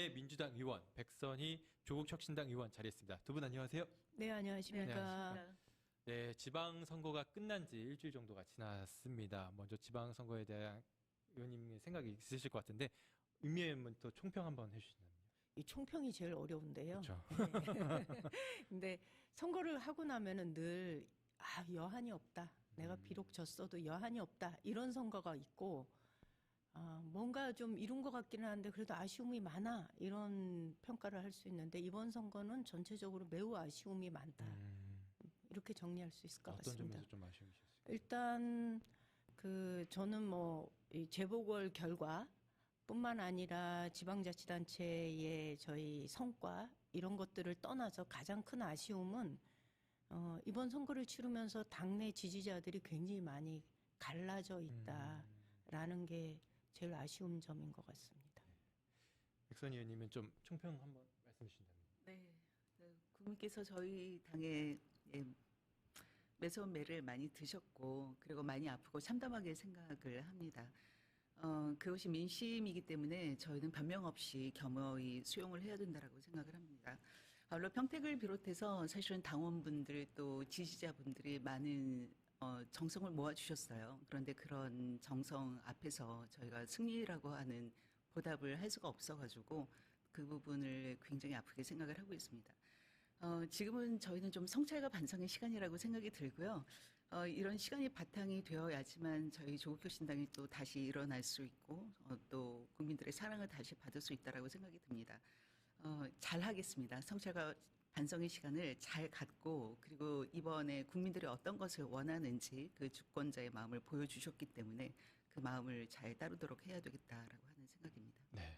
이인재 민주당 의원, 백선희 조국혁신당 의원 자리했습니다. 두 분 안녕하세요. 네, 안녕하십니까. 네, 지방선거가 끝난 지 일주일 정도가 지났습니다. 먼저 지방선거에 대한 의원님의 생각이 있으실 것 같은데 임미애 의원부터 총평 한번 해주신다면요. 이 총평이 제일 어려운데요. 그렇죠. 근데 선거를 하고 나면은 늘 여한이 없다. 내가 비록 졌어도 여한이 없다. 이런 선거가 있고 뭔가 좀 이룬 것 같기는 한데 그래도 아쉬움이 많아. 이런 평가를 할 수 있는데 이번 선거는 전체적으로 매우 아쉬움이 많다. 이렇게 정리할 수 있을 것 같습니다. 어떤 점에서 좀 아쉬우셨어요? 일단 저는 이 재보궐 결과뿐만 아니라 지방자치단체의 저희 성과 이런 것들을 떠나서 가장 큰 아쉬움은 이번 선거를 치르면서 당내 지지자들이 굉장히 많이 갈라져 있다라는 게 제일 아쉬운 점인 것 같습니다. 백선희 의원님은 좀 총평 한번 말씀해 주신다면. 네, 국민께서 저희 당에 매서운 매를 많이 드셨고 그리고 많이 아프고 참담하게 생각을 합니다. 그것이 민심이기 때문에 저희는 변명 없이 겸허히 수용을 해야 된다라고 생각을 합니다. 물론 평택을 비롯해서 사실은 당원분들 또 지지자분들이 많은 정성을 모아주셨어요. 그런데 그런 정성 앞에서 저희가 승리라고 하는 보답을 할 수가 없어가지고 그 부분을 굉장히 아프게 생각을 하고 있습니다. 지금은 저희는 좀 성찰과 반성의 시간이라고 생각이 들고요. 이런 시간이 바탕이 되어야지만 저희 조국혁신당이 또 다시 일어날 수 있고 또 국민들의 사랑을 다시 받을 수 있다라고 생각이 듭니다. 잘 하겠습니다. 성찰과 반성의 시간을 잘 갖고 그리고 이번에 국민들이 어떤 것을 원하는지 그 주권자의 마음을 보여주셨기 때문에 그 마음을 잘 따르도록 해야 되겠다라고 하는 생각입니다. 네.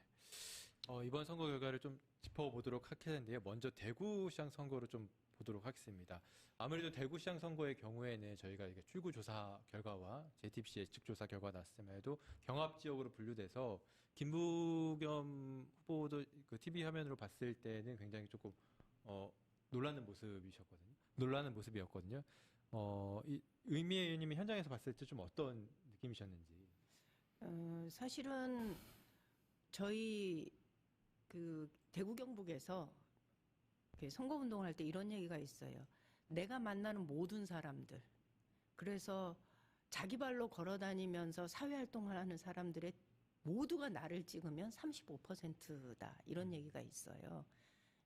이번 선거 결과를 좀 짚어보도록 하겠는데요. 먼저 대구시장 선거를 좀 보도록 하겠습니다. 아무래도 대구시장 선거의 경우에는 저희가 이게 출구조사 결과와 JTBC의 측조사 결과가 났음에도 경합지역으로 분류돼서 김부겸 후보도 그 TV 화면으로 봤을 때는 굉장히 조금 놀라는 모습이었거든요. 의미의 의원님이 현장에서 봤을 때 좀 어떤 느낌이셨는지. 사실은 저희 대구 경북에서 선거운동을 할 때 이런 얘기가 있어요. 내가 만나는 모든 사람들, 그래서 자기 발로 걸어다니면서 사회활동을 하는 사람들의 모두가 나를 찍으면 35%다 이런 얘기가 있어요.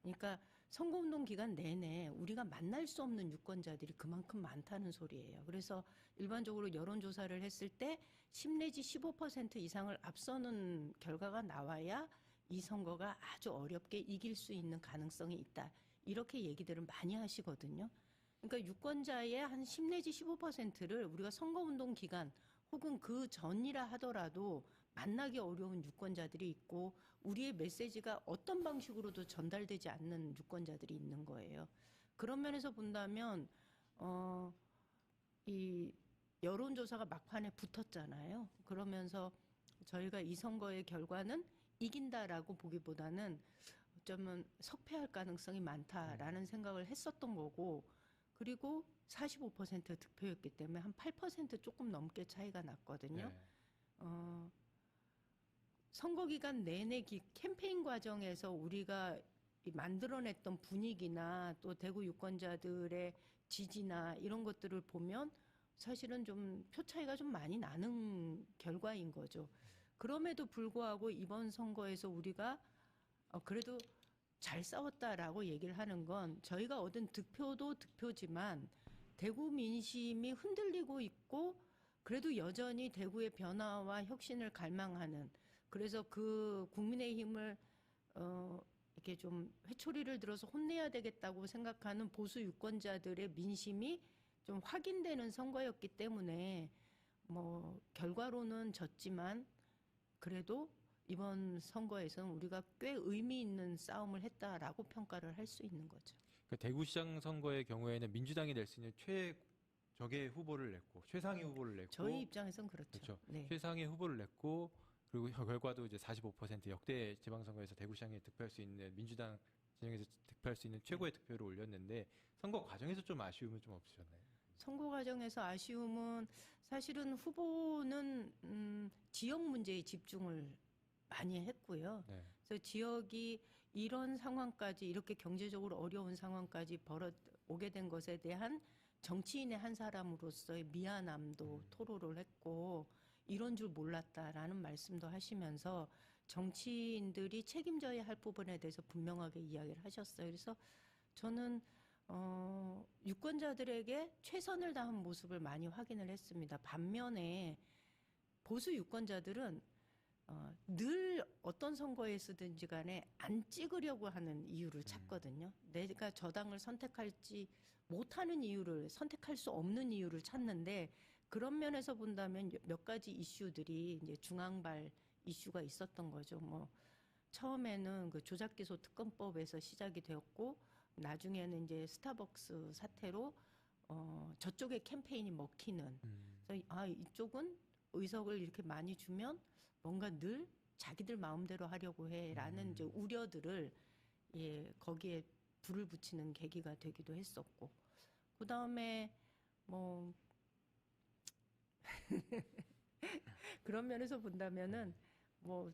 그러니까 선거운동 기간 내내 우리가 만날 수 없는 유권자들이 그만큼 많다는 소리예요. 그래서 일반적으로 여론조사를 했을 때 10 내지 15% 이상을 앞서는 결과가 나와야 이 선거가 아주 어렵게 이길 수 있는 가능성이 있다. 이렇게 얘기들을 많이 하시거든요. 그러니까 유권자의 한 10 내지 15%를 우리가 선거운동 기간 혹은 그 전이라 하더라도 만나기 어려운 유권자들이 있고 우리의 메시지가 어떤 방식으로도 전달되지 않는 유권자들이 있는 거예요. 그런 면에서 본다면 이 여론조사가 막판에 붙었잖아요. 그러면서 저희가 이 선거의 결과는 이긴다라고 보기보다는 어쩌면 석패할 가능성이 많다라는 생각을 했었던 거고 그리고 45% 득표였기 때문에 한 8% 조금 넘게 차이가 났거든요. 네. 선거 기간 내내 캠페인 과정에서 우리가 만들어냈던 분위기나 또 대구 유권자들의 지지나 이런 것들을 보면 사실은 좀 표 차이가 좀 많이 나는 결과인 거죠. 그럼에도 불구하고 이번 선거에서 우리가 그래도 잘 싸웠다라고 얘기를 하는 건 저희가 얻은 득표도 득표지만 대구 민심이 흔들리고 있고 그래도 여전히 대구의 변화와 혁신을 갈망하는 그래서 그 국민의힘을 이렇게 좀 회초리를 들어서 혼내야 되겠다고 생각하는 보수 유권자들의 민심이 좀 확인되는 선거였기 때문에 결과로는 졌지만 그래도 이번 선거에서는 우리가 꽤 의미 있는 싸움을 했다라고 평가를 할 수 있는 거죠. 그러니까 대구시장 선거의 경우에는 민주당이 낼 수 있는 최적의 후보를 냈고 최상위 후보를 냈고 저희 입장에선 그렇죠. 그렇죠. 네. 최상위 후보를 냈고 그리고 결과도 이제 45% 역대 지방선거에서 대구시장에 득표할 수 있는 민주당 진영에서 득표할 수 있는 최고의 득표를 올렸는데 선거 과정에서 좀 아쉬움은 좀 없으셨나요? 선거 과정에서 아쉬움은 사실은 후보는 지역 문제에 집중을 많이 했고요. 네. 그래서 지역이 이런 상황까지 이렇게 경제적으로 어려운 상황까지 오게 된 것에 대한 정치인의 한 사람으로서의 미안함도 토로를 했고 이런 줄 몰랐다라는 말씀도 하시면서 정치인들이 책임져야 할 부분에 대해서 분명하게 이야기를 하셨어요. 그래서 저는 유권자들에게 최선을 다한 모습을 많이 확인을 했습니다. 반면에 보수 유권자들은 늘 어떤 선거에서든지 간에 안 찍으려고 하는 이유를 찾거든요. 내가 저 당을 선택할지 못하는 이유를, 선택할 수 없는 이유를 찾는데 그런 면에서 본다면 몇 가지 이슈들이 이제 중앙발 이슈가 있었던 거죠. 뭐 처음에는 그 조작기소 특검법에서 시작이 되었고 나중에는 이제 스타벅스 사태로 저쪽의 캠페인이 먹히는. 그래서 이쪽은 의석을 이렇게 많이 주면 뭔가 늘 자기들 마음대로 하려고 해라는 이제 우려들을 거기에 불을 붙이는 계기가 되기도 했었고 그 다음에 뭐 그런 면에서 본다면은 뭐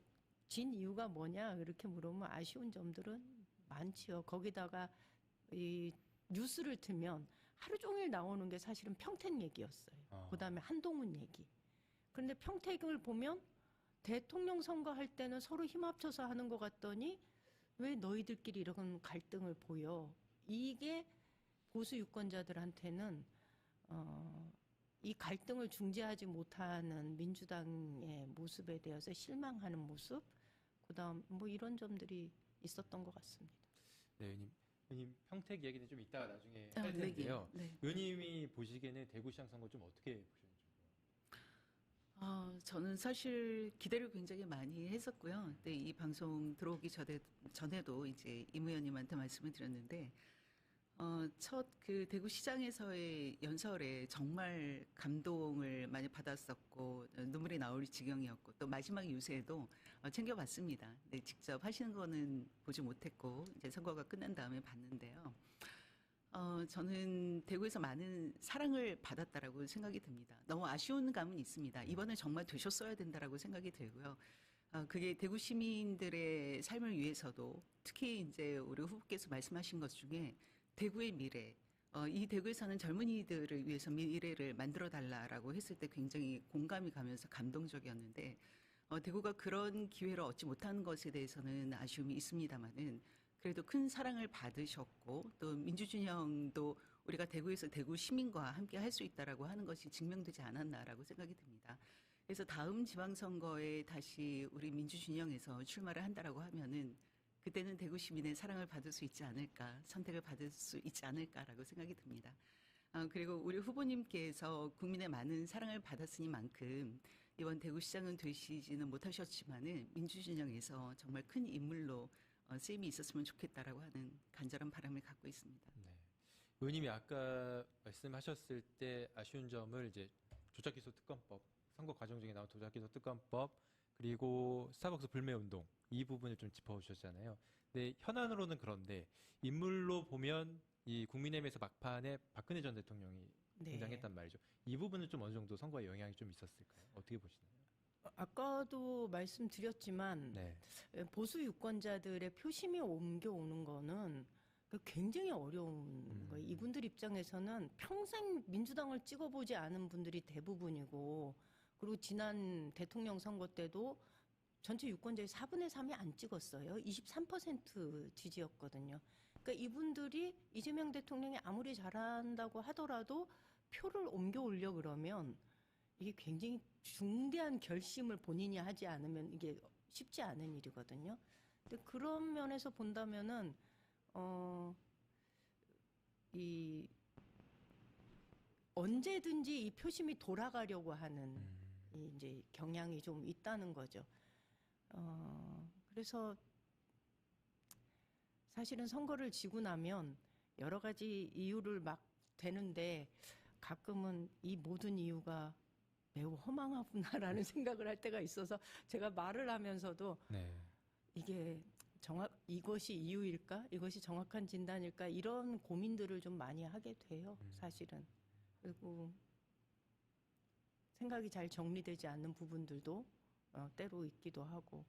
진 이유가 뭐냐 이렇게 물으면 아쉬운 점들은 많지요. 거기다가 이 뉴스를 틀면 하루 종일 나오는 게 사실은 평택 얘기였어요. 그다음에 한동훈 얘기. 그런데 평택을 보면 대통령 선거할 때는 서로 힘 합쳐서 하는 것 같더니 왜 너희들끼리 이런 갈등을 보여? 이게 보수 유권자들한테는 이 갈등을 중재하지 못하는 민주당의 모습에 대해서 실망하는 모습, 그다음 뭐 이런 점들이 있었던 것 같습니다. 네, 의원님 평택 얘기는 좀 이따가 나중에 아, 할 네, 텐데요. 네. 의원님이 보시기에는 대구시장 선거 좀 어떻게 보셨는지. 저는 사실 기대를 굉장히 많이 했었고요. 근데 이 방송 들어오기 전에도 이제 임 의원님한테 말씀을 드렸는데, 첫 그 대구시장에서의 연설에 정말 감동을 많이 받았었고, 눈물이 나올 지경이었고, 또 마지막 유세에도 챙겨봤습니다. 네, 직접 하시는 거는 보지 못했고, 이제 선거가 끝난 다음에 봤는데요. 저는 대구에서 많은 사랑을 받았다라고 생각이 듭니다. 너무 아쉬운 감은 있습니다. 이번에 정말 되셨어야 된다라고 생각이 들고요. 그게 대구 시민들의 삶을 위해서도 특히 이제 우리 후보께서 말씀하신 것 중에 대구의 미래, 이 대구에 사는 젊은이들을 위해서 미래를 만들어 달라라고 했을 때 굉장히 공감이 가면서 감동적이었는데 대구가 그런 기회를 얻지 못한 것에 대해서는 아쉬움이 있습니다만은 그래도 큰 사랑을 받으셨고 또 민주진영도 우리가 대구에서 대구 시민과 함께 할 수 있다라고 하는 것이 증명되지 않았나라고 생각이 듭니다. 그래서 다음 지방선거에 다시 우리 민주진영에서 출마를 한다라고 하면은 그때는 대구 시민의 사랑을 받을 수 있지 않을까, 선택을 받을 수 있지 않을까라고 생각이 듭니다. 그리고 우리 후보님께서 국민의 많은 사랑을 받았으니만큼 이번 대구시장은 되시지는 못하셨지만은 민주진영에서 정말 큰 인물로 쓰임이 있었으면 좋겠다라고 하는 간절한 바람을 갖고 있습니다. 네. 의원님이 아까 말씀하셨을 때 아쉬운 점을 이제 조작기소 특검법, 선거 과정 중에 나온 조작기소 특검법, 그리고 스타벅스 불매 운동 이 부분을 좀 짚어주셨잖아요. 근데 현안으로는 그런데 인물로 보면 이 국민의힘에서 막판에 박근혜 전 대통령이 네. 등장했단 말이죠. 이 부분은 좀 어느 정도 선거에 영향이 좀 있었을까요? 어떻게 보시나요? 아까도 말씀드렸지만 네. 보수 유권자들의 표심이 옮겨오는 거는 굉장히 어려운 거예요. 이분들 입장에서는 평생 민주당을 찍어보지 않은 분들이 대부분이고 그리고 지난 대통령 선거 때도 전체 유권자의 4분의 3이 안 찍었어요. 23% 지지였거든요. 그러니까 이분들이 이재명 대통령이 아무리 잘한다고 하더라도 표를 옮겨오려 그러면 이게 굉장히 중대한 결심을 본인이 하지 않으면 이게 쉽지 않은 일이거든요. 근데 그런 면에서 본다면은 이 언제든지 이 표심이 돌아가려고 하는 이 이제 경향이 좀 있다는 거죠. 그래서 사실은 선거를 지고 나면 여러 가지 이유를 막 되는데 가끔은 이 모든 이유가 매우 허망하구나라는 생각을 할 때가 있어서 제가 말을 하면서도 네. 이게 이것이 이유일까? 이것이 정확한 진단일까? 이런 고민들을 좀 많이 하게 돼요, 사실은. 그리고 생각이 잘 정리되지 않는 부분들도 때로 있기도 하고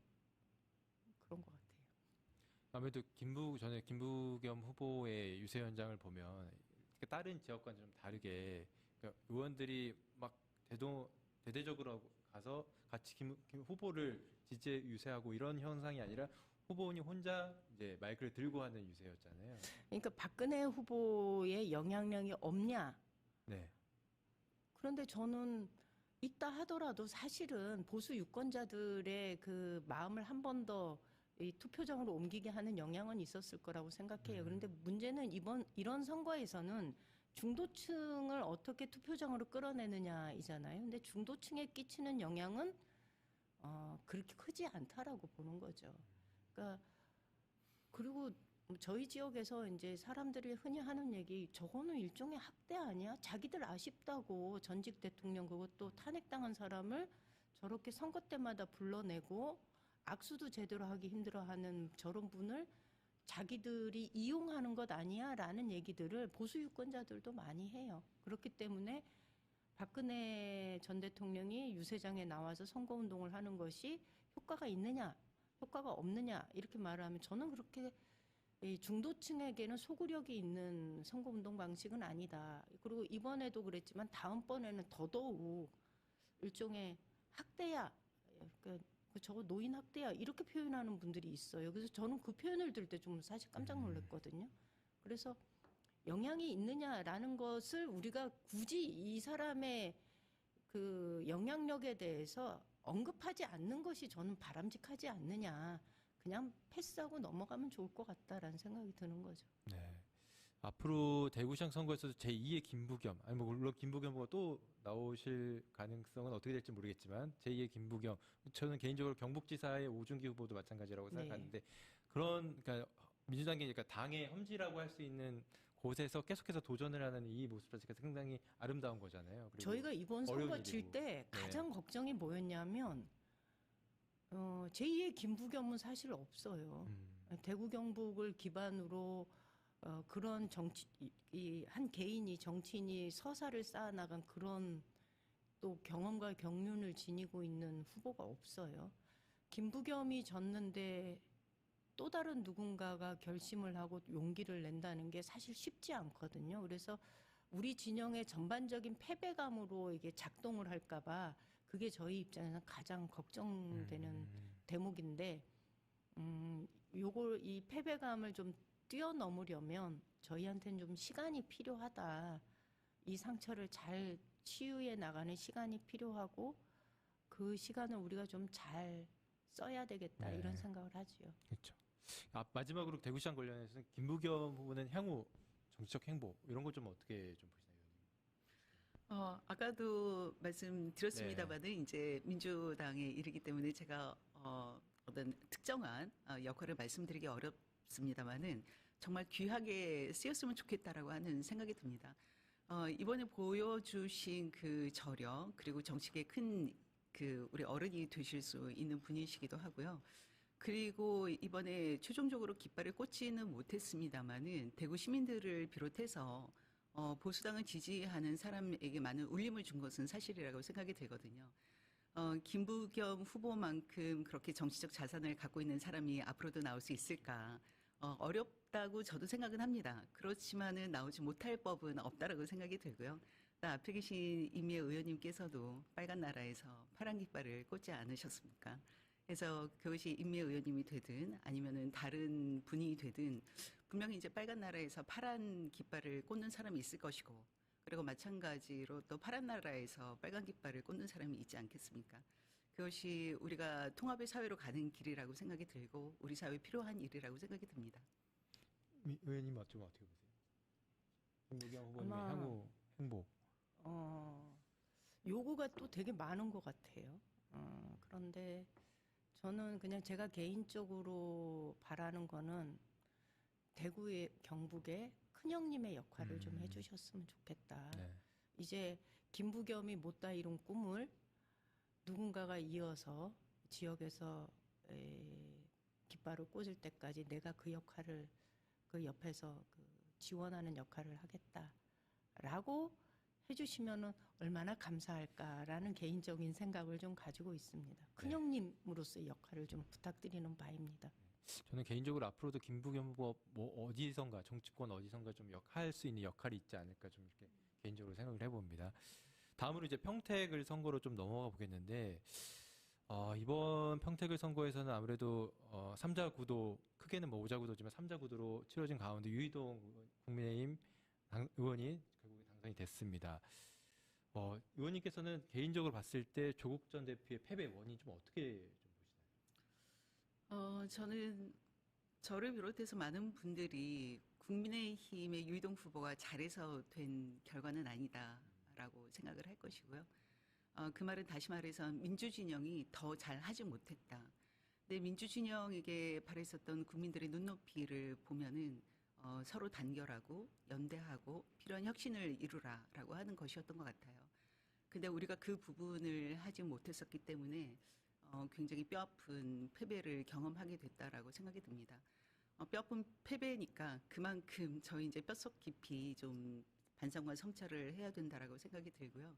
그런 것 같아요. 아무래도 전에 김부겸 후보의 유세 현장을 보면 다른 지역과는 좀 다르게 그러니까 의원들이 막 대대적으로 가서 같이 김 후보를 지지 유세하고 이런 현상이 아니라 후보원이 혼자 이제 마이크를 들고 하는 유세였잖아요. 그러니까 박근혜 후보의 영향력이 없냐? 네. 그런데 저는 있다 하더라도 사실은 보수 유권자들의 그 마음을 한 번 더 이 투표장으로 옮기게 하는 영향은 있었을 거라고 생각해요. 그런데 문제는 이런 선거에서는 중도층을 어떻게 투표장으로 끌어내느냐이잖아요. 근데 중도층에 끼치는 영향은 그렇게 크지 않다라고 보는 거죠. 그러니까 그리고 저희 지역에서 이제 사람들이 흔히 하는 얘기, 저거는 일종의 학대 아니야? 자기들 아쉽다고 전직 대통령 그것도 탄핵당한 사람을 저렇게 선거 때마다 불러내고 악수도 제대로 하기 힘들어하는 저런 분을 자기들이 이용하는 것 아니야? 라는 얘기들을 보수 유권자들도 많이 해요. 그렇기 때문에 박근혜 전 대통령이 유세장에 나와서 선거운동을 하는 것이 효과가 있느냐, 효과가 없느냐 이렇게 말하면 저는 그렇게 이 중도층에게는 소구력이 있는 선거운동 방식은 아니다. 그리고 이번에도 그랬지만 다음번에는 더더욱 일종의 학대야. 그러니까 저거 노인 학대야. 이렇게 표현하는 분들이 있어요. 그래서 저는 그 표현을 들을 때 좀 사실 깜짝 놀랐거든요. 그래서 영향이 있느냐라는 것을 우리가 굳이 이 사람의 그 영향력에 대해서 언급하지 않는 것이 저는 바람직하지 않느냐. 그냥 패스하고 넘어가면 좋을 것 같다라는 생각이 드는 거죠. 네. 앞으로 대구시장 선거에서도 제2의 김부겸, 아니 뭐 물론 김부겸 후보가 또 나오실 가능성은 어떻게 될지 모르겠지만 제2의 김부겸, 저는 개인적으로 경북지사의 오준기 후보도 마찬가지라고 네. 생각하는데 그러니까 민주당이 그러니까 당의 험지라고 할 수 있는 곳에서 계속해서 도전을 하는 이 모습 자체가 상당히 아름다운 거잖아요. 그리고 저희가 이번 선거 어려운 칠 일이고. 때 네. 가장 걱정이 뭐였냐면 제2의 김부겸은 사실 없어요. 대구 경북을 기반으로 그런 한 개인이 정치인이 서사를 쌓아나간 그런 또 경험과 경륜을 지니고 있는 후보가 없어요. 김부겸이 졌는데 또 다른 누군가가 결심을 하고 용기를 낸다는 게 사실 쉽지 않거든요. 그래서 우리 진영의 전반적인 패배감으로 이게 작동을 할까봐 그게 저희 입장에서 가장 걱정되는 대목인데, 이 패배감을 좀 뛰어넘으려면 저희한테는 좀 시간이 필요하다. 이 상처를 잘 치유해 나가는 시간이 필요하고 그 시간을 우리가 좀 잘 써야 되겠다 네. 이런 생각을 하지요. 그렇죠. 마지막으로 대구시장 관련해서 김부겸 후보는 향후 정치적 행보 이런 걸 좀 어떻게 좀 보시나요? 아까도 말씀드렸습니다만은 이제 민주당에 이르기 때문에 제가 어떤 특정한 역할을 말씀드리기 어렵습니다만은 정말 귀하게 쓰였으면 좋겠다라고 하는 생각이 듭니다. 이번에 보여주신 그 저력 그리고 정치계의 큰 그 우리 어른이 되실 수 있는 분이시기도 하고요. 그리고 이번에 최종적으로 깃발을 꽂지는 못했습니다만은 대구 시민들을 비롯해서 보수당을 지지하는 사람에게 많은 울림을 준 것은 사실이라고 생각이 되거든요. 김부겸 후보만큼 그렇게 정치적 자산을 갖고 있는 사람이 앞으로도 나올 수 있을까? 어렵다고 저도 생각은 합니다. 그렇지만은 나오지 못할 법은 없다라고 생각이 들고요. 앞에 계신 임미애 의원님께서도 빨간 나라에서 파란 깃발을 꽂지 않으셨습니까? 그래서 그것이 임미애 의원님이 되든 아니면은 다른 분이 되든 분명히 이제 빨간 나라에서 파란 깃발을 꽂는 사람이 있을 것이고, 그리고 마찬가지로 또 파란 나라에서 빨간 깃발을 꽂는 사람이 있지 않겠습니까? 그것이 우리가 통합의 사회로 가는 길이라고 생각이 들고 우리 사회에 필요한 일이라고 생각이 듭니다. 의원님 좀 어떻게 보세요? 김부겸 후보님의 아마 향후 행보. 요구가 또 되게 많은 것 같아요. 그런데 저는 그냥 제가 개인적으로 바라는 거는 대구의 경북의 큰형님의 역할을 좀 해주셨으면 좋겠다. 네. 이제 김부겸이 못다 이룬 꿈을 누군가가 이어서 지역에서 깃발을 꽂을 때까지 내가 그 역할을 그 옆에서 지원하는 역할을 하겠다라고 해주시면은 얼마나 감사할까라는 개인적인 생각을 좀 가지고 있습니다. 큰형님으로서의 역할을 좀 부탁드리는 바입니다. 저는 개인적으로 앞으로도 김부겸 후보 뭐 어디선가 정치권 어디선가 좀 할 수 있는 역할이 있지 않을까 좀 이렇게 개인적으로 생각을 해봅니다. 다음으로 이제 평택을 선거로 좀 넘어가 보겠는데 이번 평택을 선거에서는 아무래도 3자 구도 크게는 뭐 5자 구도지만 3자 구도로 치러진 가운데 유이동 국민의힘 의원이 결국에 당선이 됐습니다. 의원님께서는 개인적으로 봤을 때 조국 전 대표의 패배 원인 좀 어떻게 좀 보시나요? 저는 저를 비롯해서 많은 분들이 국민의힘의 유이동 후보가 잘해서 된 결과는 아니다라고 생각을 할 것이고요. 그 말은 다시 말해서 민주진영이 더 잘하지 못했다. 근데 민주진영에게 바랬었던 국민들의 눈높이를 보면은 서로 단결하고 연대하고 필요한 혁신을 이루라라고 하는 것이었던 것 같아요. 근데 우리가 그 부분을 하지 못했었기 때문에 굉장히 뼈아픈 패배를 경험하게 됐다라고 생각이 듭니다. 뼈아픈 패배니까 그만큼 저희 이제 뼛속 깊이 좀 반성과 성찰을 해야 된다라고 생각이 들고요.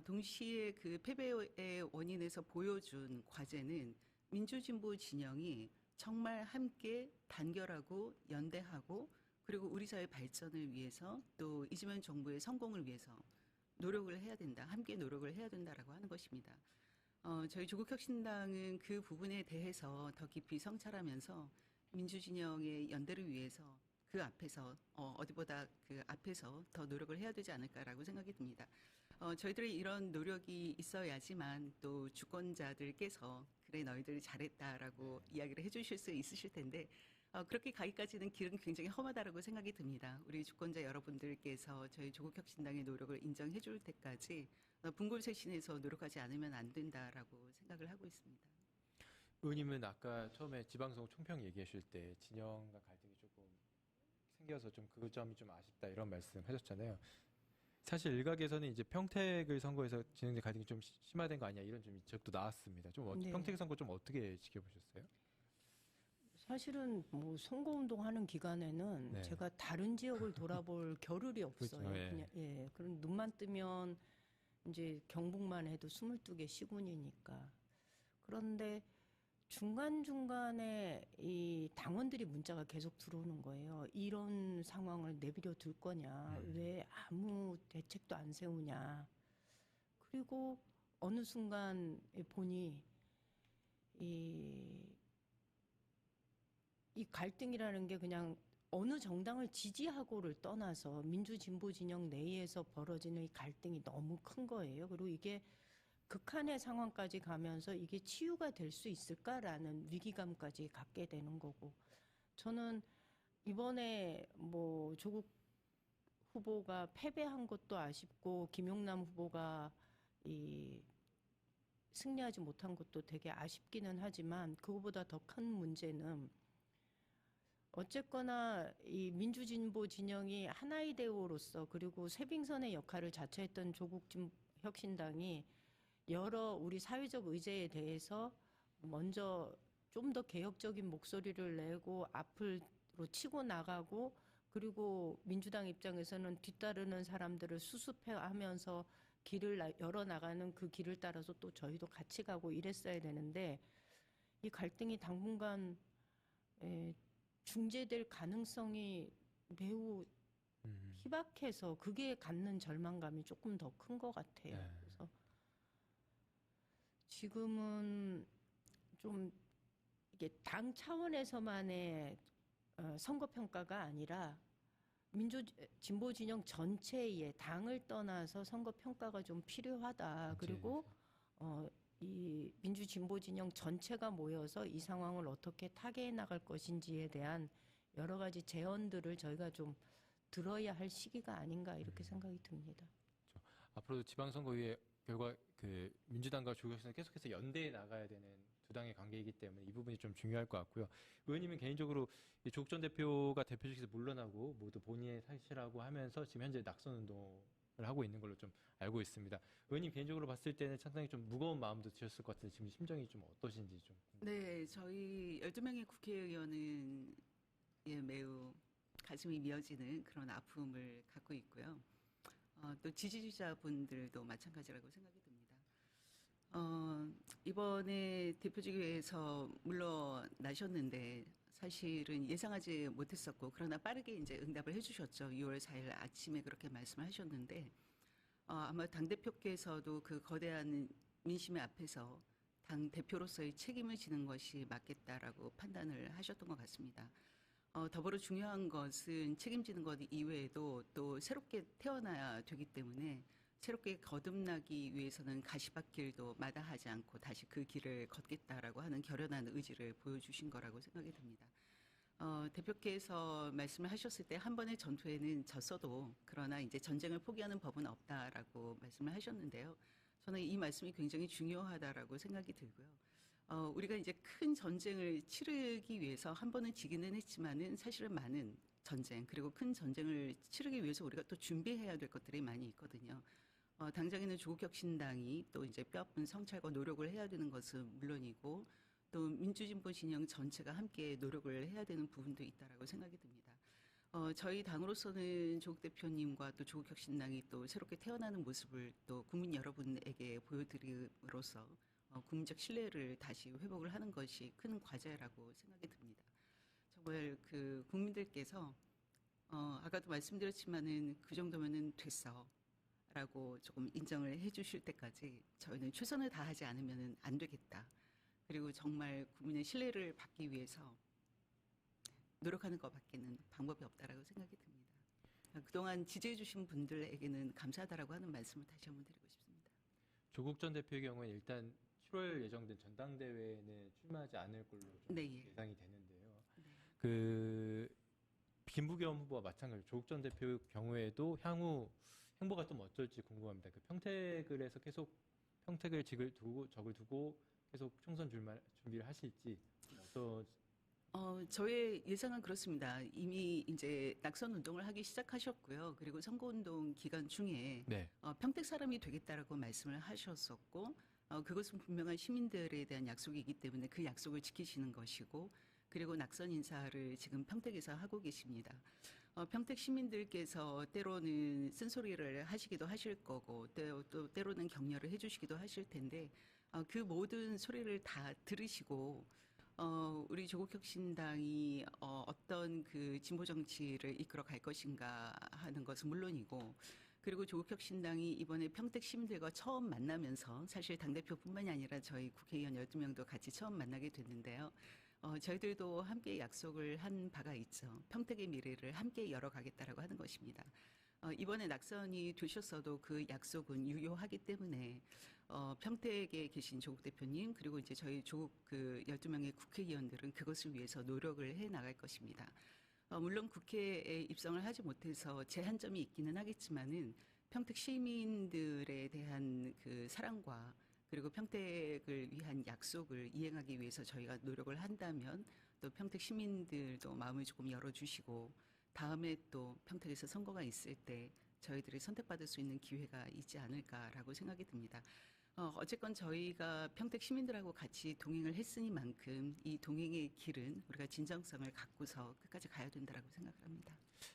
동시에 그 패배의 원인에서 보여준 과제는 민주진보 진영이 정말 함께 단결하고 연대하고 그리고 우리 사회 발전을 위해서 또 이재명 정부의 성공을 위해서 노력을 해야 된다. 함께 노력을 해야 된다라고 하는 것입니다. 저희 조국혁신당은 그 부분에 대해서 더 깊이 성찰하면서 민주진영의 연대를 위해서 그 앞에서 어디보다 그 앞에서 더 노력을 해야 되지 않을까라고 생각이 듭니다. 저희들의 이런 노력이 있어야지만 또 주권자들께서 그래 너희들 잘했다라고 이야기를 해주실 수 있으실 텐데 그렇게 가기까지는 길은 굉장히 험하다라고 생각이 듭니다. 우리 주권자 여러분들께서 저희 조국혁신당의 노력을 인정해 줄 때까지 분골쇄신해서 노력하지 않으면 안 된다라고 생각을 하고 있습니다. 의원님은 아까 처음에 지방선거 총평 얘기하실 때 진영과 갈등이 조금 생겨서 좀 그 점이 좀 아쉽다 이런 말씀 하셨잖아요. 사실 일각에서는 이제 평택을 선거에서 진영대 갈등이 좀 심화된 거 아니야 이런 좀 지적도 나왔습니다. 좀 네. 평택 선거 좀 어떻게 지켜보셨어요? 사실은 뭐 선거운동하는 기간에는 네. 제가 다른 지역을 돌아볼 겨를이 없어요. 그렇죠, 예. 그냥 그런 눈만 뜨면 이제 경북만 해도 22개 시군이니까. 그런데 중간중간에 이 당원들이 문자가 계속 들어오는 거예요. 이런 상황을 내버려 둘 거냐. 왜 아무 대책도 안 세우냐. 그리고 어느 순간 보니 이 갈등이라는 게 그냥 어느 정당을 지지하고를 떠나서 민주진보 진영 내에서 벌어지는 이 갈등이 너무 큰 거예요. 그리고 이게 극한의 상황까지 가면서 이게 치유가 될 수 있을까라는 위기감까지 갖게 되는 거고, 저는 이번에 뭐 조국 후보가 패배한 것도 아쉽고 김용남 후보가 이 승리하지 못한 것도 되게 아쉽기는 하지만 그거보다 더 큰 문제는 어쨌거나 이 민주진보 진영이 하나의 대우로서 그리고 쇄빙선의 역할을 자처했던 조국 혁신당이 여러 우리 사회적 의제에 대해서 먼저 좀 더 개혁적인 목소리를 내고 앞으로 치고 나가고 그리고 민주당 입장에서는 뒤따르는 사람들을 수습하면서 길을 열어나가는 그 길을 따라서 또 저희도 같이 가고 이랬어야 되는데 이 갈등이 당분간 중재될 가능성이 매우 희박해서 그게 갖는 절망감이 조금 더 큰 것 같아요. 네. 그래서 지금은 좀 이게 당 차원에서만의 선거 평가가 아니라 진보 진영 전체의 당을 떠나서 선거 평가가 좀 필요하다. 그리고 이 민주 진보 진영 전체가 모여서 이 상황을 어떻게 타개해 나갈 것인지에 대한 여러 가지 제언들을 저희가 좀 들어야 할 시기가 아닌가 이렇게 생각이 듭니다. 그렇죠. 앞으로도 지방선거 후에 결과 그 민주당과 조국혁신당 계속해서 연대해 나가야 되는 두 당의 관계이기 때문에 이 부분이 좀 중요할 것 같고요. 의원님은 개인적으로 조국 전 대표가 대표직에서 물러나고 모두 본인의 탓이라고 하면서 지금 현재 낙선 운동을 하고 있는 걸로 좀 알고 있습니다. 의원님 개인적으로 봤을 때는 상당히 좀 무거운 마음도 드셨을 것 같은데 지금 심정이 좀 어떠신지 좀. 네, 저희 12명의 국회의원은 매우 가슴이 미어지는 그런 아픔을 갖고 있고요. 또 지지자분들도 마찬가지라고 생각이 듭니다. 이번에 대표직에서 물러나셨는데 사실은 예상하지 못했었고 그러나 빠르게 이제 응답을 해주셨죠. 6월 4일 아침에 그렇게 말씀을 하셨는데 아마 당대표께서도 그 거대한 민심의 앞에서 당대표로서의 책임을 지는 것이 맞겠다라고 판단을 하셨던 것 같습니다. 더불어 중요한 것은 책임지는 것 이외에도 또 새롭게 태어나야 되기 때문에 새롭게 거듭나기 위해서는 가시밭길도 마다하지 않고 다시 그 길을 걷겠다라고 하는 결연한 의지를 보여주신 거라고 생각이 듭니다. 대표께서 말씀을 하셨을 때 한 번의 전투에는 졌어도 그러나 이제 전쟁을 포기하는 법은 없다라고 말씀을 하셨는데요. 저는 이 말씀이 굉장히 중요하다라고 생각이 들고요. 우리가 이제 큰 전쟁을 치르기 위해서 한 번은 지기는 했지만은 사실은 많은 전쟁 그리고 큰 전쟁을 치르기 위해서 우리가 또 준비해야 될 것들이 많이 있거든요. 당장에는 조국혁신당이 또 이제 뼈아픈 성찰과 노력을 해야 되는 것은 물론이고 또 민주진보 진영 전체가 함께 노력을 해야 되는 부분도 있다라고 생각이 듭니다. 저희 당으로서는 조국 대표님과 또 조국혁신당이 또 새롭게 태어나는 모습을 또 국민 여러분에게 보여드림으로써 국민적 신뢰를 다시 회복을 하는 것이 큰 과제라고 생각이 듭니다. 정말 그 국민들께서 아까도 말씀드렸지만은 그 정도면은 됐어라고 조금 인정을 해주실 때까지 저희는 최선을 다하지 않으면은 안 되겠다. 그리고 정말 국민의 신뢰를 받기 위해서 노력하는 것밖에는 방법이 없다라고 생각이 듭니다. 그동안 지지해주신 분들에게는 감사하다라고 하는 말씀을 다시 한번 드리고 싶습니다. 조국 전 대표의 경우에 일단 7월 예정된 전당대회는 출마하지 않을 걸로 좀 네, 예. 예상이 되는데요. 네. 그 김부겸 후보와 마찬가지로 조국 전 대표 경우에도 향후 행보가 좀 어떨지 궁금합니다. 그 평택을 해서 계속 평택을 적을 두고 계속 총선 준비를 하실지 어떤 저의 예상은 그렇습니다. 이미 이제 낙선 운동을 하기 시작하셨고요. 그리고 선거운동 기간 중에 네. 평택 사람이 되겠다라고 말씀을 하셨었고 그것은 분명한 시민들에 대한 약속이기 때문에 그 약속을 지키시는 것이고 그리고 낙선 인사를 지금 평택에서 하고 계십니다. 평택 시민들께서 때로는 쓴소리를 하시기도 하실 거고 또 때로는 격려를 해주시기도 하실 텐데 그 모든 소리를 다 들으시고 우리 조국혁신당이 어떤 그 진보 정치를 이끌어 갈 것인가 하는 것은 물론이고 그리고 조국혁신당이 이번에 평택 시민들과 처음 만나면서 사실 당대표뿐만이 아니라 저희 국회의원 12명도 같이 처음 만나게 됐는데요. 저희들도 함께 약속을 한 바가 있죠. 평택의 미래를 함께 열어가겠다라고 하는 것입니다. 이번에 낙선이 되셨어도 그 약속은 유효하기 때문에 평택에 계신 조국 대표님 그리고 이제 저희 조국 그 12명의 국회의원들은 그것을 위해서 노력을 해 나갈 것입니다. 물론 국회에 입성을 하지 못해서 제한점이 있기는 하겠지만은 평택 시민들에 대한 그 사랑과 그리고 평택을 위한 약속을 이행하기 위해서 저희가 노력을 한다면 또 평택 시민들도 마음을 조금 열어주시고 다음에 또 평택에서 선거가 있을 때 저희들이 선택받을 수 있는 기회가 있지 않을까라고 생각이 듭니다. 어쨌건 저희가 평택 시민들하고 같이 동행을 했으니만큼 이 동행의 길은 우리가 진정성을 갖고서 끝까지 가야 된다라고 생각을 합니다.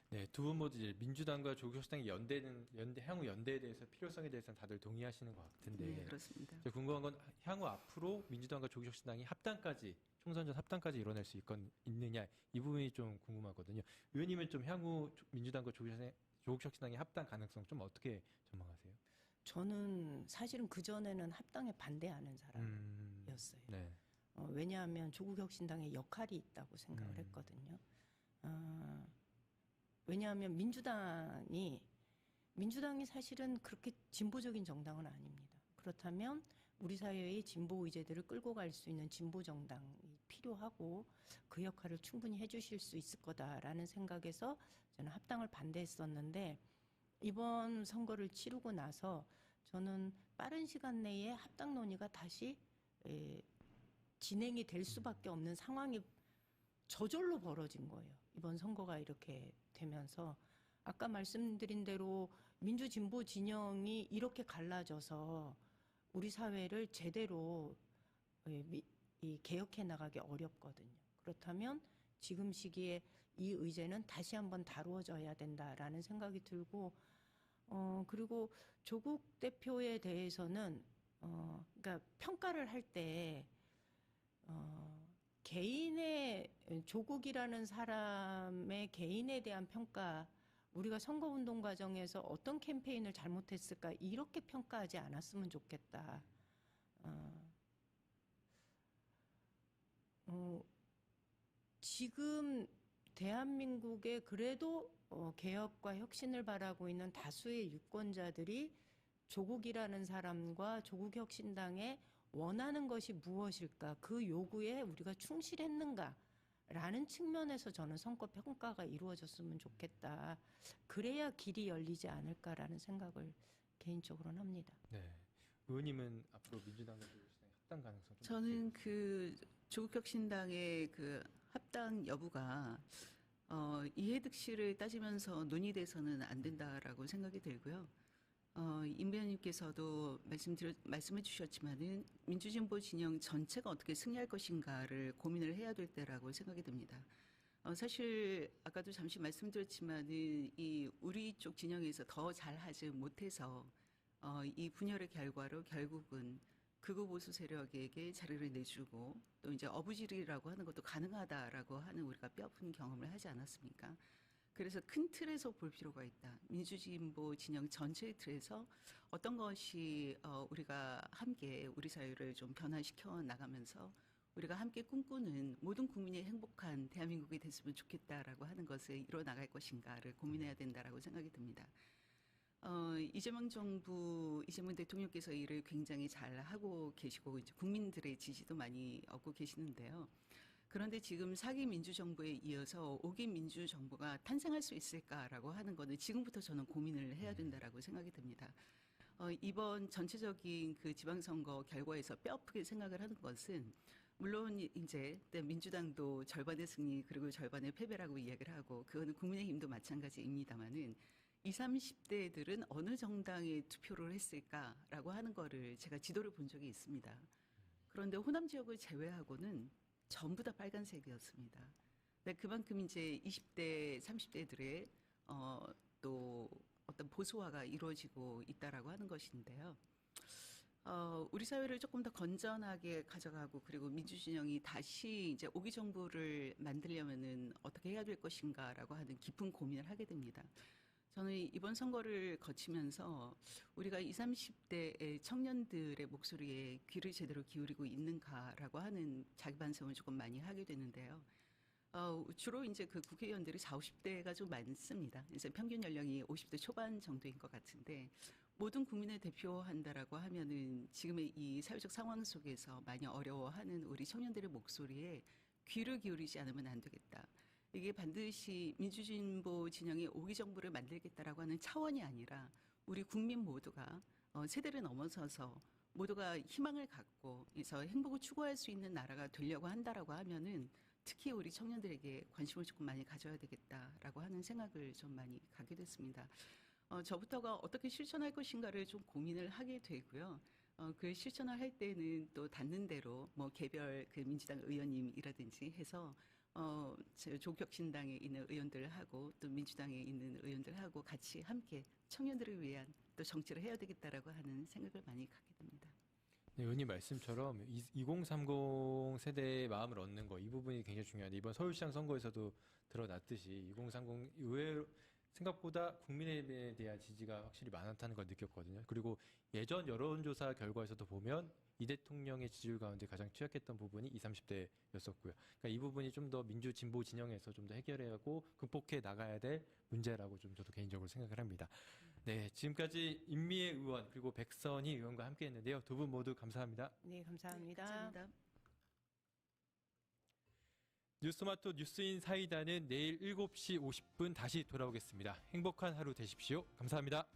네, 두 분 모두 이제 민주당과 조국혁신당의 향후 연대에 대해서 필요성에 대해서는 다들 동의하시는 것 같은데 네, 그렇습니다. 제가 궁금한 건 향후 앞으로 민주당과 조국혁신당이 총선 전 합당까지 이뤄낼 수 있느냐 이 부분이 좀 궁금하거든요. 의원님은 좀 향후 민주당과 조국혁신당의 합당 가능성 좀 어떻게 전망하세요? 저는 사실은 그전에는 합당에 반대하는 사람이었어요. 네. 왜냐하면 조국혁신당의 역할이 있다고 생각을 했거든요. 왜냐하면 민주당이 사실은 그렇게 진보적인 정당은 아닙니다. 그렇다면 우리 사회의 진보 의제들을 끌고 갈 수 있는 진보 정당이 필요하고 그 역할을 충분히 해주실 수 있을 거다라는 생각에서 저는 합당을 반대했었는데 이번 선거를 치르고 나서 저는 빠른 시간 내에 합당 논의가 다시 진행이 될 수밖에 없는 상황이 저절로 벌어진 거예요. 이번 선거가 이렇게 되면서 아까 말씀드린 대로 민주진보 진영이 이렇게 갈라져서 우리 사회를 제대로 개혁해 나가기 어렵거든요. 그렇다면 지금 시기에 이 의제는 다시 한번 다루어져야 된다라는 생각이 들고 그리고 조국 대표에 대해서는 그러니까 평가를 할 때 개인의 조국이라는 사람의 개인에 대한 평가, 우리가 선거운동 과정에서 어떤 캠페인을 잘못했을까 이렇게 평가하지 않았으면 좋겠다. 지금 대한민국에 그래도 개혁과 혁신을 바라고 있는 다수의 유권자들이 조국이라는 사람과 조국혁신당에 원하는 것이 무엇일까, 그 요구에 우리가 충실했는가 라는 측면에서 저는 선거 평가가 이루어졌으면 좋겠다. 그래야 길이 열리지 않을까라는 생각을 개인적으로는 합니다. 네. 의원님은 앞으로 민주당과 합당 가능성 좀 저는 그 조국혁신당의 그 합당 여부가 이해득실을 따지면서 논의돼서는 안 된다라고 생각이 들고요. 임 의원님께서도 말씀해 주셨지만은 민주진보 진영 전체가 어떻게 승리할 것인가를 고민을 해야 될 때라고 생각이 듭니다. 사실 아까도 잠시 말씀드렸지만은 이 우리 쪽 진영에서 더 잘하지 못해서 이 분열의 결과로 결국은 극우 보수 세력에게 자리를 내주고 또 이제 어부지리라고 하는 것도 가능하다라고 하는 우리가 뼈아픈 경험을 하지 않았습니까? 그래서 큰 틀에서 볼 필요가 있다. 민주진보 진영 전체의 틀에서 어떤 것이 우리가 함께 우리 사회를 좀 변화시켜 나가면서 우리가 함께 꿈꾸는 모든 국민이 행복한 대한민국이 됐으면 좋겠다라고 하는 것을 이뤄 나갈 것인가를 고민해야 된다라고 생각이 듭니다. 이재명 대통령께서 일을 굉장히 잘 하고 계시고 이제 국민들의 지지도 많이 얻고 계시는데요. 그런데 지금 4기 민주정부에 이어서 5기 민주정부가 탄생할 수 있을까라고 하는 거는 지금부터 저는 고민을 해야 된다라고 생각이 듭니다. 이번 전체적인 그 지방선거 결과에서 뼈아프게 생각을 하는 것은 물론 이제 민주당도 절반의 승리 그리고 절반의 패배라고 이야기를 하고 그거는 국민의힘도 마찬가지입니다만은 20, 30대들은 어느 정당에 투표를 했을까라고 하는 거를 제가 지도를 본 적이 있습니다. 그런데 호남 지역을 제외하고는 전부 다 빨간색이었습니다. 네, 그만큼 이제 20대, 30대들의 또 어떤 보수화가 이루어지고 있다라고 하는 것인데요. 우리 사회를 조금 더 건전하게 가져가고 그리고 민주진영이 다시 이제 5기 정부를 만들려면은 어떻게 해야 될 것인가라고 하는 깊은 고민을 하게 됩니다. 저는 이번 선거를 거치면서 우리가 20, 30대의 청년들의 목소리에 귀를 제대로 기울이고 있는가라고 하는 자기 반성을 조금 많이 하게 되는데요. 주로 이제 그 국회의원들이 40, 50대가 좀 많습니다. 이제 평균 연령이 50대 초반 정도인 것 같은데 모든 국민을 대표한다라고 하면은 지금의 이 사회적 상황 속에서 많이 어려워하는 우리 청년들의 목소리에 귀를 기울이지 않으면 안 되겠다. 이게 반드시 민주진보 진영이 5기 정부를 만들겠다라고 하는 차원이 아니라 우리 국민 모두가 세대를 넘어서서 모두가 희망을 갖고 그래서 행복을 추구할 수 있는 나라가 되려고 한다라고 하면은 특히 우리 청년들에게 관심을 조금 많이 가져야 되겠다라고 하는 생각을 좀 많이 갖게 됐습니다. 저부터가 어떻게 실천할 것인가를 좀 고민을 하게 되고요. 그 실천을 할 때는 또 닿는 대로 뭐 개별 그 민주당 의원님이라든지 해서 조국혁신당에 있는 의원들하고 또 민주당에 있는 의원들하고 같이 함께 청년들을 위한 또 정치를 해야 되겠다라고 하는 생각을 많이 갖게 됩니다. 네, 의원님 말씀처럼 2030 세대의 마음을 얻는 거 이 부분이 굉장히 중요한데 이번 서울시장 선거에서도 드러났듯이 2030 의외로 생각보다 국민에 대한 지지가 확실히 많다는 걸 느꼈거든요. 그리고 예전 여론조사 결과에서도 보면 이 대통령의 지지율 가운데 가장 취약했던 부분이 20, 30대였었고요. 그러니까 이 부분이 좀 더 민주 진보 진영에서 좀 더 해결해야 하고 극복해 나가야 될 문제라고 좀 저도 개인적으로 생각을 합니다. 네, 지금까지 임미애 의원 그리고 백선희 의원과 함께했는데요. 두 분 모두 감사합니다. 네, 감사합니다. 감사합니다. 뉴스마토 뉴스인 사이다는 내일 7시 50분 다시 돌아오겠습니다. 행복한 하루 되십시오. 감사합니다.